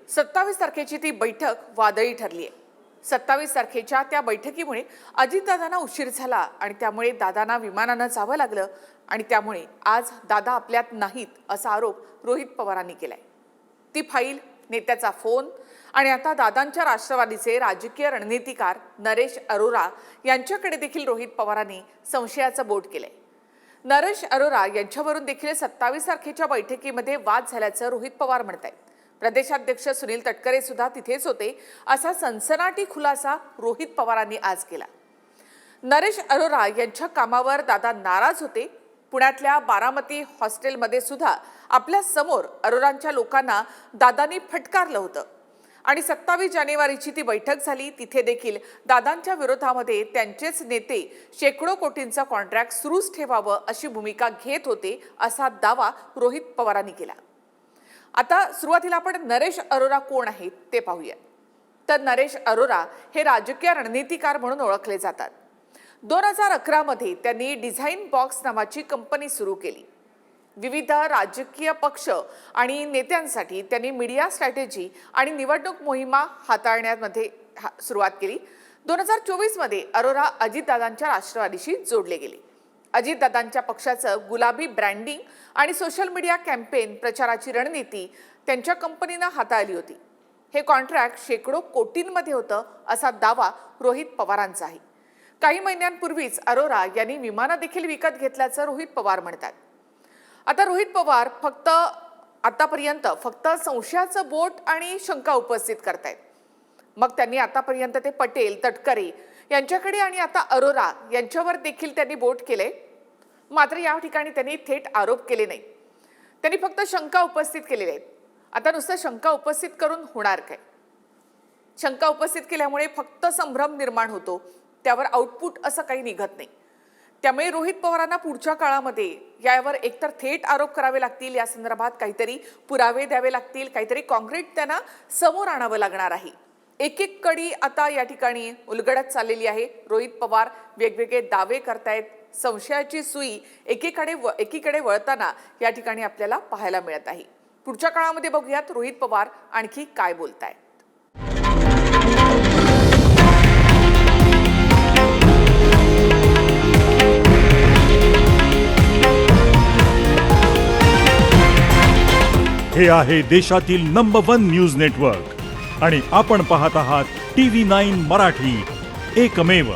27 तारखेची ती बैठक वादळी ठरली आहे। 27 तारखेच्या त्या बैठकीमुळे अजितदादांना उशीर झाला आणि त्यामुळे दादांना विमानानं जावं लागलं आणि त्यामुळे आज दादा आपल्यात नाहीत असा आरोप रोहित पवारांनी केलाय। ती फाईल, नेत्याचा फोन आणि आता दादांच्या राष्ट्रवादीचे राजकीय रणनीतिकार नरेश अरोरा यांच्याकडे देखील रोहित पवारांनी संशयाचं बोट केलंय। नरेश अरोरा यांच्यावरून देखील 27 तारखेच्या बैठकीमध्ये वाद झाल्याचं रोहित पवार म्हणतायत। प्रदेशाध्यक्ष सुनील तटकरे सुद्धा तिथेच होते असा सनसनाटी खुलासा रोहित पवारांनी आज केला। नरेश अरोरा यांच्या कामावर दादा नाराज होते। पुण्यातल्या बारामती हॉस्टेलमध्ये सुद्धा आपल्या समोर अरोरांच्या लोकांना दादांनी फटकारलं होतं आणि 27 जानेवारीची ती बैठक झाली। तिथे देखील दादांच्या विरोधामध्ये त्यांचेच नेते शेकडो कोटींचा कॉन्ट्रॅक्ट सुरूच ठेवावं अशी भूमिका घेत होते असा दावा रोहित पवारांनी केला। आता सुरुवातीला आपण नरेश अरोरा कोण आहेत ते पाहूया। तर नरेश अरोरा हे राजकीय रणनीतिकार म्हणून ओळखले जातात। 2011 मध्ये त्यांनी डिझाइन बॉक्स नावाची कंपनी सुरू केली। विविध राजकीय पक्ष आणि नेत्यांसाठी त्यांनी मीडिया स्ट्रॅटेजी आणि निवडणूक मोहिमा हाताळण्यामध्ये सुरुवात केली। 2024 मध्ये अरोरा अजितदादांच्या राष्ट्रवादीशी जोडले गेले। अजितदादांच्या पक्षाचं गुलाबी ब्रँडिंग आणि सोशल मीडिया कॅम्पेन प्रचाराची रणनीती त्यांच्या कंपनीनं हाताळली होती। हे कॉन्ट्रॅक्ट शेकडो कोटींमध्ये होतं असा दावा रोहित पवारांचा आहे। काही महिन्यांपूर्वीच अरोरा यांनी विमानं देखील विकत घेतल्याचं रोहित पवार म्हणतात। आता रोहित पवार आतापर्यंत फक्त संशयाचं बोट आणि शंका उपस्थित करतायत। मग त्यांनी आतापर्यंत ते पटेल, तटकरे यांच्याकडे आणि आता अरोरा यांच्यावर देखील त्यांनी बोट केले। मात्र या ठिकाणी त्यांनी थेट आरोप केले नाही, त्यांनी फक्त शंका उपस्थित केलेल्या आहेत। आता नुसतं शंका उपस्थित करून होणार काय? शंका उपस्थित केल्यामुळे फक्त संभ्रम निर्माण होतो, त्यावर आउटपुट असं काही निघत नाही। त्यामुळे रोहित पवारांना पुढच्या काळामध्ये यावर एकतर थेट आरोप करावे लागतील, या संदर्भात काहीतरी पुरावे द्यावे लागतील, काहीतरी कॉन्क्रीट त्यांना समोर आणावं लागणार आहे। एक एक कडी आता या ठिकाणी उलगडत चाललेली आहे। रोहित पवार वेगवेगळे दावे करतायत। संशयाची सुई एकीकडे वळताना या ठिकाणी आपल्याला पाहायला मिळत आहे। पुढच्या काळामध्ये बघूयात रोहित पवार आणखी काय बोलतायत। हे आहे देशातील नंबर 1 न्यूज नेटवर्क आणि आपण पाहत आहात TV9 मराठी, एकमेव।